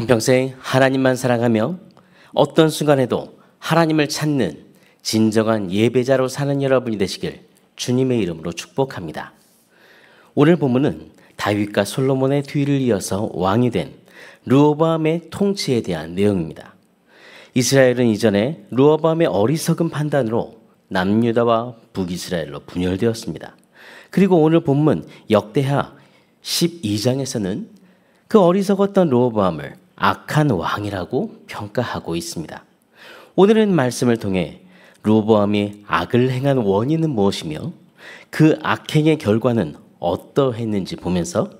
한평생 하나님만 사랑하며 어떤 순간에도 하나님을 찾는 진정한 예배자로 사는 여러분이 되시길 주님의 이름으로 축복합니다. 오늘 본문은 다윗과 솔로몬의 뒤를 이어서 왕이 된 르호보암의 통치에 대한 내용입니다. 이스라엘은 이전에 르호보암의 어리석은 판단으로 남유다와 북이스라엘로 분열되었습니다. 그리고 오늘 본문 역대하 12장에서는 그 어리석었던 르호보암을 악한 왕이라고 평가하고 있습니다. 오늘은 말씀을 통해 르호보암이 악을 행한 원인은 무엇이며 그 악행의 결과는 어떠했는지 보면서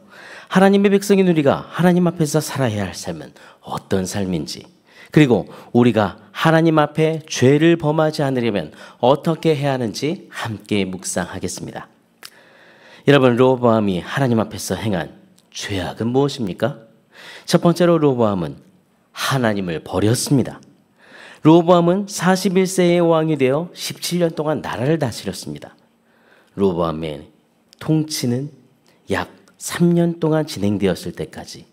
하나님의 백성인 우리가 하나님 앞에서 살아야 할 삶은 어떤 삶인지, 그리고 우리가 하나님 앞에 죄를 범하지 않으려면 어떻게 해야 하는지 함께 묵상하겠습니다. 여러분, 르호보암이 하나님 앞에서 행한 죄악은 무엇입니까? 첫 번째로 르호보암은 하나님을 버렸습니다. 르호보암은 41세의 왕이 되어 17년 동안 나라를 다스렸습니다. 르호보암의 통치는 약 3년 동안 진행되었을 때까지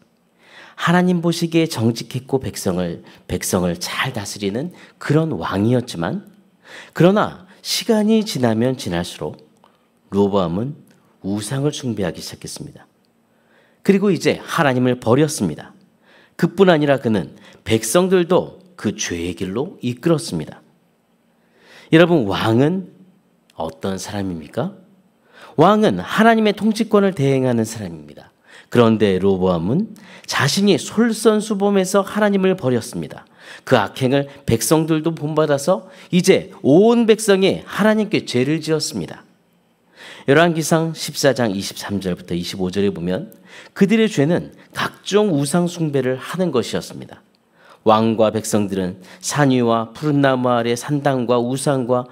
하나님 보시기에 정직했고 백성을 잘 다스리는 그런 왕이었지만, 그러나 시간이 지나면 지날수록 르호보암은 우상을 숭배하기 시작했습니다. 그리고 이제 하나님을 버렸습니다. 그뿐 아니라 그는 백성들도 그 죄의 길로 이끌었습니다. 여러분, 왕은 어떤 사람입니까? 왕은 하나님의 통치권을 대행하는 사람입니다. 그런데 르호보암은 자신이 솔선수범해서 하나님을 버렸습니다. 그 악행을 백성들도 본받아서 이제 온 백성이 하나님께 죄를 지었습니다. 열왕기상 14장 23절부터 25절에 보면 그들의 죄는 각종 우상 숭배를 하는 것이었습니다. 왕과 백성들은 산 위와 푸른 나무 아래 산당과 우상과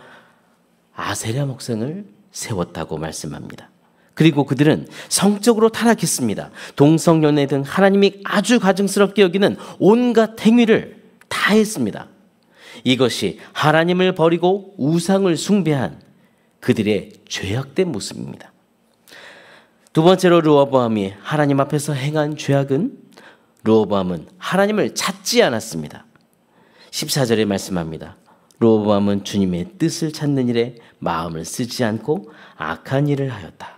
아세라 목상을 세웠다고 말씀합니다. 그리고 그들은 성적으로 타락했습니다. 동성연애 등 하나님이 아주 가증스럽게 여기는 온갖 행위를 다 했습니다. 이것이 하나님을 버리고 우상을 숭배한 그들의 죄악된 모습입니다. 두 번째로 르호보암이 하나님 앞에서 행한 죄악은, 르호보암은 하나님을 찾지 않았습니다. 14절에 말씀합니다. 르호보암은 주님의 뜻을 찾는 일에 마음을 쓰지 않고 악한 일을 하였다.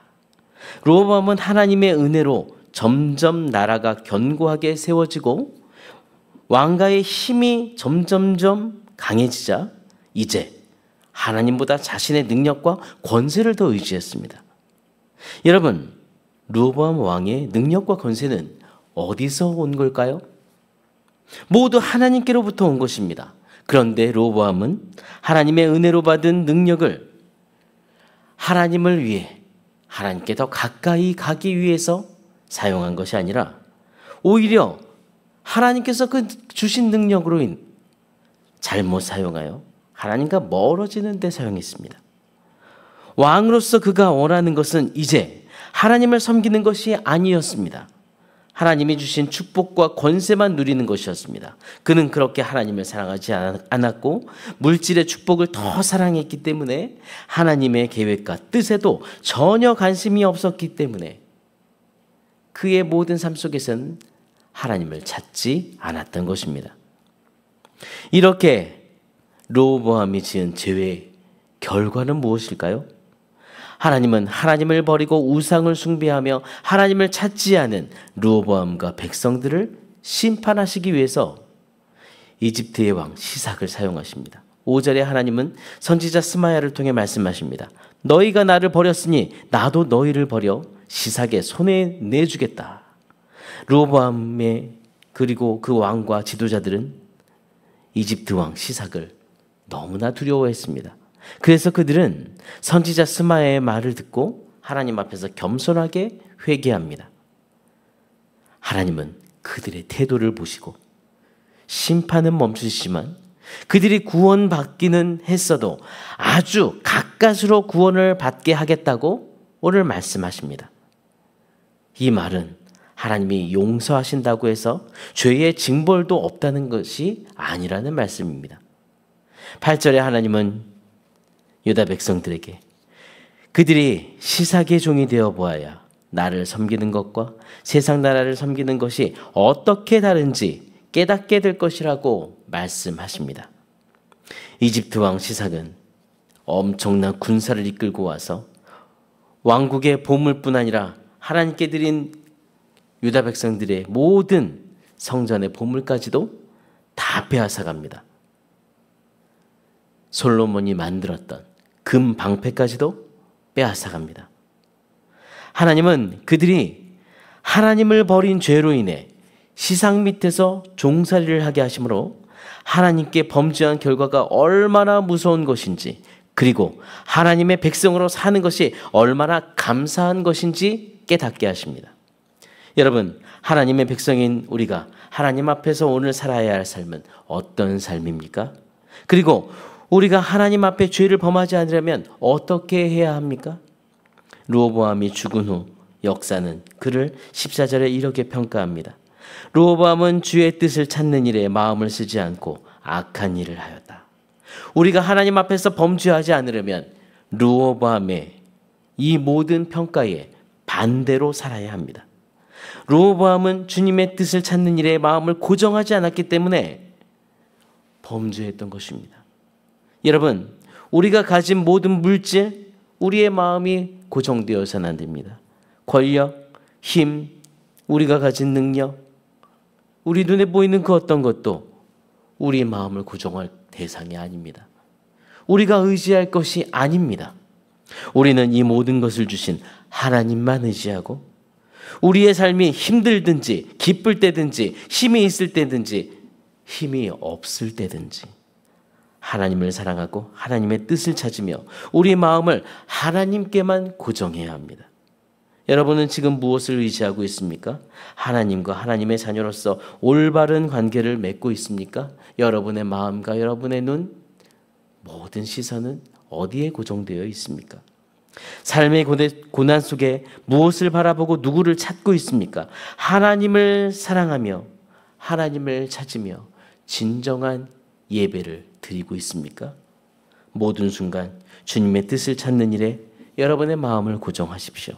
르호보암은 하나님의 은혜로 점점 나라가 견고하게 세워지고 왕가의 힘이 점점점 강해지자 이제 하나님보다 자신의 능력과 권세를 더 의지했습니다. 여러분, 르호보암 왕의 능력과 권세는 어디서 온 걸까요? 모두 하나님께로부터 온 것입니다. 그런데 르호보암은 하나님의 은혜로 받은 능력을 하나님을 위해, 하나님께 더 가까이 가기 위해서 사용한 것이 아니라 오히려 하나님께서 그 주신 능력으로 잘못 사용하여 하나님과 멀어지는 데 사용했습니다. 왕으로서 그가 원하는 것은 이제 하나님을 섬기는 것이 아니었습니다. 하나님이 주신 축복과 권세만 누리는 것이었습니다. 그는 그렇게 하나님을 사랑하지 않았고 물질의 축복을 더 사랑했기 때문에 하나님의 계획과 뜻에도 전혀 관심이 없었기 때문에 그의 모든 삶 속에서는 하나님을 찾지 않았던 것입니다. 이렇게 르호보암이 지은 죄의 결과는 무엇일까요? 하나님은 하나님을 버리고 우상을 숭배하며 하나님을 찾지 않은 르호보암과 백성들을 심판하시기 위해서 이집트의 왕 시삭을 사용하십니다. 5절에 하나님은 선지자 스마야를 통해 말씀하십니다. 너희가 나를 버렸으니 나도 너희를 버려 시삭의 손에 내주겠다. 르호보암의 그리고 그 왕과 지도자들은 이집트 왕 시삭을 너무나 두려워했습니다. 그래서 그들은 선지자 스마야의 말을 듣고 하나님 앞에서 겸손하게 회개합니다. 하나님은 그들의 태도를 보시고 심판은 멈추시지만 그들이 구원받기는 했어도 아주 가까스로 구원을 받게 하겠다고 오늘 말씀하십니다. 이 말은 하나님이 용서하신다고 해서 죄의 징벌도 없다는 것이 아니라는 말씀입니다. 8절에 하나님은 유다 백성들에게 그들이 시삭의 종이 되어 보아야 나를 섬기는 것과 세상 나라를 섬기는 것이 어떻게 다른지 깨닫게 될 것이라고 말씀하십니다. 이집트 왕 시삭은 엄청난 군사를 이끌고 와서 왕국의 보물뿐 아니라 하나님께 드린 유다 백성들의 모든 성전의 보물까지도 다 빼앗아갑니다. 솔로몬이 만들었던 금 방패까지도 빼앗아갑니다. 하나님은 그들이 하나님을 버린 죄로 인해 시상 밑에서 종살이를 하게 하심으로 하나님께 범죄한 결과가 얼마나 무서운 것인지, 그리고 하나님의 백성으로 사는 것이 얼마나 감사한 것인지 깨닫게 하십니다. 여러분, 하나님의 백성인 우리가 하나님 앞에서 오늘 살아야 할 삶은 어떤 삶입니까? 그리고 우리가 하나님 앞에 죄를 범하지 않으려면 어떻게 해야 합니까? 르호보암이 죽은 후 역사는 그를 14절에 이렇게 평가합니다. 르호보암은 주의 뜻을 찾는 일에 마음을 쓰지 않고 악한 일을 하였다. 우리가 하나님 앞에서 범죄하지 않으려면 르호보암의 이 모든 평가에 반대로 살아야 합니다. 르호보암은 주님의 뜻을 찾는 일에 마음을 고정하지 않았기 때문에 범죄했던 것입니다. 여러분, 우리가 가진 모든 물질, 우리의 마음이 고정되어서는 안 됩니다. 권력, 힘, 우리가 가진 능력, 우리 눈에 보이는 그 어떤 것도 우리의 마음을 고정할 대상이 아닙니다. 우리가 의지할 것이 아닙니다. 우리는 이 모든 것을 주신 하나님만 의지하고 우리의 삶이 힘들든지 기쁠 때든지 힘이 있을 때든지 힘이 없을 때든지 하나님을 사랑하고 하나님의 뜻을 찾으며 우리 마음을 하나님께만 고정해야 합니다. 여러분은 지금 무엇을 의지하고 있습니까? 하나님과 하나님의 자녀로서 올바른 관계를 맺고 있습니까? 여러분의 마음과 여러분의 눈, 모든 시선은 어디에 고정되어 있습니까? 삶의 고난 속에 무엇을 바라보고 누구를 찾고 있습니까? 하나님을 사랑하며 하나님을 찾으며 진정한 예배를 드리고 있습니까? 모든 순간 주님의 뜻을 찾는 일에 여러분의 마음을 고정하십시오.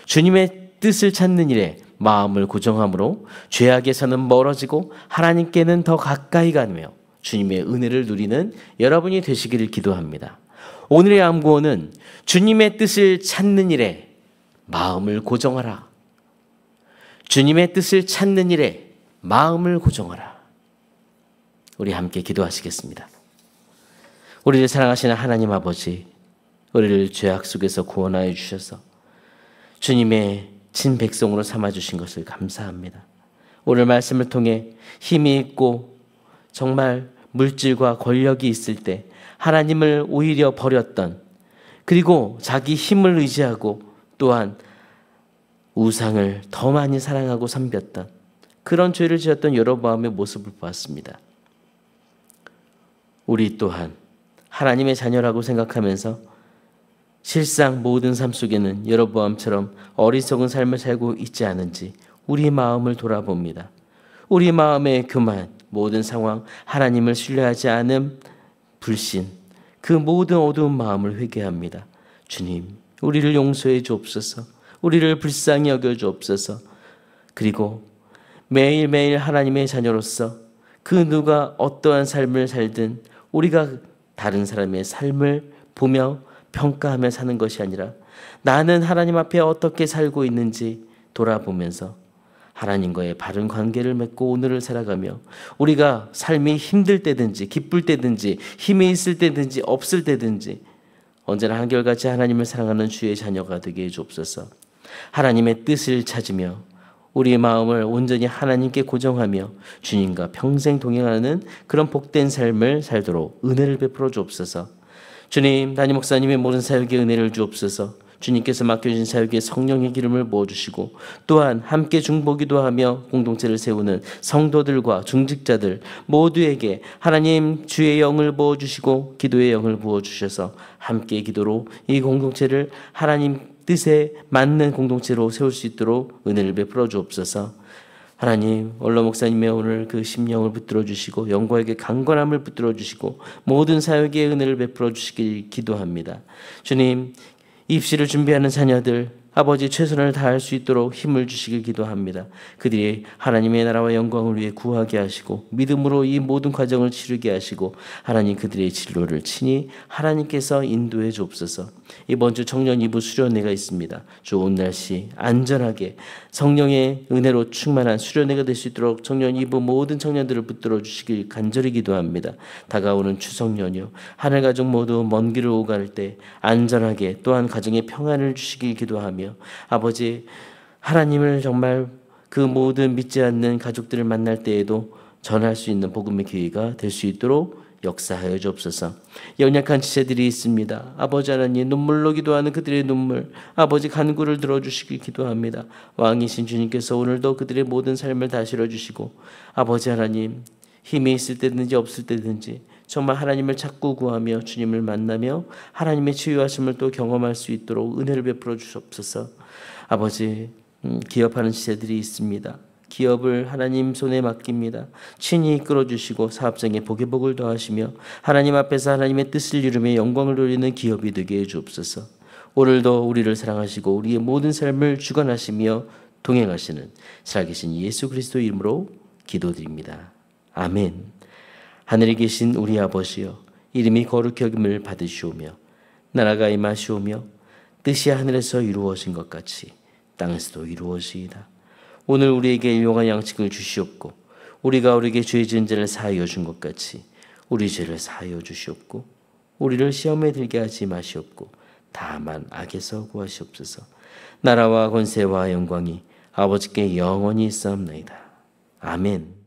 주님의 뜻을 찾는 일에 마음을 고정함으로 죄악에서는 멀어지고 하나님께는 더 가까이 가며 주님의 은혜를 누리는 여러분이 되시기를 기도합니다. 오늘의 암구호는 주님의 뜻을 찾는 일에 마음을 고정하라. 주님의 뜻을 찾는 일에 마음을 고정하라. 우리 함께 기도하시겠습니다. 우리를 사랑하시는 하나님 아버지, 우리를 죄악 속에서 구원하여 주셔서 주님의 친백성으로 삼아주신 것을 감사합니다. 오늘 말씀을 통해 힘이 있고 정말 물질과 권력이 있을 때 하나님을 오히려 버렸던, 그리고 자기 힘을 의지하고 또한 우상을 더 많이 사랑하고 섬겼던 그런 죄를 지었던 여로보암의 모습을 보았습니다. 우리 또한 하나님의 자녀라고 생각하면서 실상 모든 삶 속에는 여로보암처럼 어리석은 삶을 살고 있지 않은지 우리 마음을 돌아봅니다. 우리 마음의 교만, 모든 상황, 하나님을 신뢰하지 않음, 불신, 그 모든 어두운 마음을 회개합니다. 주님, 우리를 용서해 주옵소서. 우리를 불쌍히 여겨 주옵소서. 그리고 매일매일 하나님의 자녀로서 그 누가 어떠한 삶을 살든 우리가 다른 사람의 삶을 보며 평가하며 사는 것이 아니라 나는 하나님 앞에 어떻게 살고 있는지 돌아보면서 하나님과의 바른 관계를 맺고 오늘을 살아가며 우리가 삶이 힘들 때든지 기쁠 때든지 힘이 있을 때든지 없을 때든지 언제나 한결같이 하나님을 사랑하는 주의 자녀가 되게 해 주옵소서. 하나님의 뜻을 찾으며 우리의 마음을 온전히 하나님께 고정하며 주님과 평생 동행하는 그런 복된 삶을 살도록 은혜를 베풀어 주옵소서. 주님, 담임 목사님의 모든 사역에 은혜를 주옵소서. 주님께서 맡겨주신 사역에 성령의 기름을 부어주시고 또한 함께 중보기도하며 공동체를 세우는 성도들과 중직자들 모두에게 하나님 주의 영을 부어주시고 기도의 영을 부어주셔서 함께 기도로 이 공동체를 하나님 뜻에 맞는 공동체로 세울 수 있도록 은혜를 베풀어 주옵소서. 하나님, 원로 목사님의 오늘 그 심령을 붙들어 주시고 영과에게 강건함을 붙들어 주시고 모든 사역에 은혜를 베풀어 주시길 기도합니다. 주님, 입시를 준비하는 자녀들, 아버지 최선을 다할 수 있도록 힘을 주시길 기도합니다. 그들이 하나님의 나라와 영광을 위해 구하게 하시고 믿음으로 이 모든 과정을 치르게 하시고 하나님 그들의 진로를 친히 하나님께서 인도해 주옵소서. 이번 주 청년 2부 수련회가 있습니다. 좋은 날씨 안전하게 성령의 은혜로 충만한 수련회가 될 수 있도록 청년 2부 모든 청년들을 붙들어 주시길 간절히 기도합니다. 다가오는 추석 연휴 하늘 가족 모두 먼 길을 오갈 때 안전하게 또한 가정의 평안을 주시길 기도하며 아버지 하나님을 정말 그 모든 믿지 않는 가족들을 만날 때에도 전할 수 있는 복음의 기회가 될 수 있도록 역사하여 주옵소서. 연약한 지체들이 있습니다. 아버지 하나님 눈물로 기도하는 그들의 눈물 아버지 간구를 들어주시길 기도합니다. 왕이신 주님께서 오늘도 그들의 모든 삶을 다스려 주시고 아버지 하나님 힘이 있을 때든지 없을 때든지 정말 하나님을 찾고 구하며 주님을 만나며 하나님의 치유하심을 또 경험할 수 있도록 은혜를 베풀어 주옵소서. 아버지 기업하는 지체들이 있습니다. 기업을 하나님 손에 맡깁니다. 친히 이끌어 주시고 사업장에 복의 복을 더하시며 하나님 앞에서 하나님의 뜻을 이루며 영광을 돌리는 기업이 되게 해 주옵소서. 오늘도 우리를 사랑하시고 우리의 모든 삶을 주관하시며 동행하시는 살아계신 예수 그리스도 이름으로 기도드립니다. 아멘. 하늘에 계신 우리 아버지여 이름이 거룩히 여김을 받으시오며 나라가 임하시오며 뜻이 하늘에서 이루어진 것 같이 땅에서도 이루어지이다. 오늘 우리에게 일용할 양식을 주시옵고 우리가 우리에게 죄 지은 자를 사하여 준 것 같이 우리 죄를 사하여 주시옵고 우리를 시험에 들게 하지 마시옵고 다만 악에서 구하시옵소서. 나라와 권세와 영광이 아버지께 영원히 있사옵나이다. 아멘.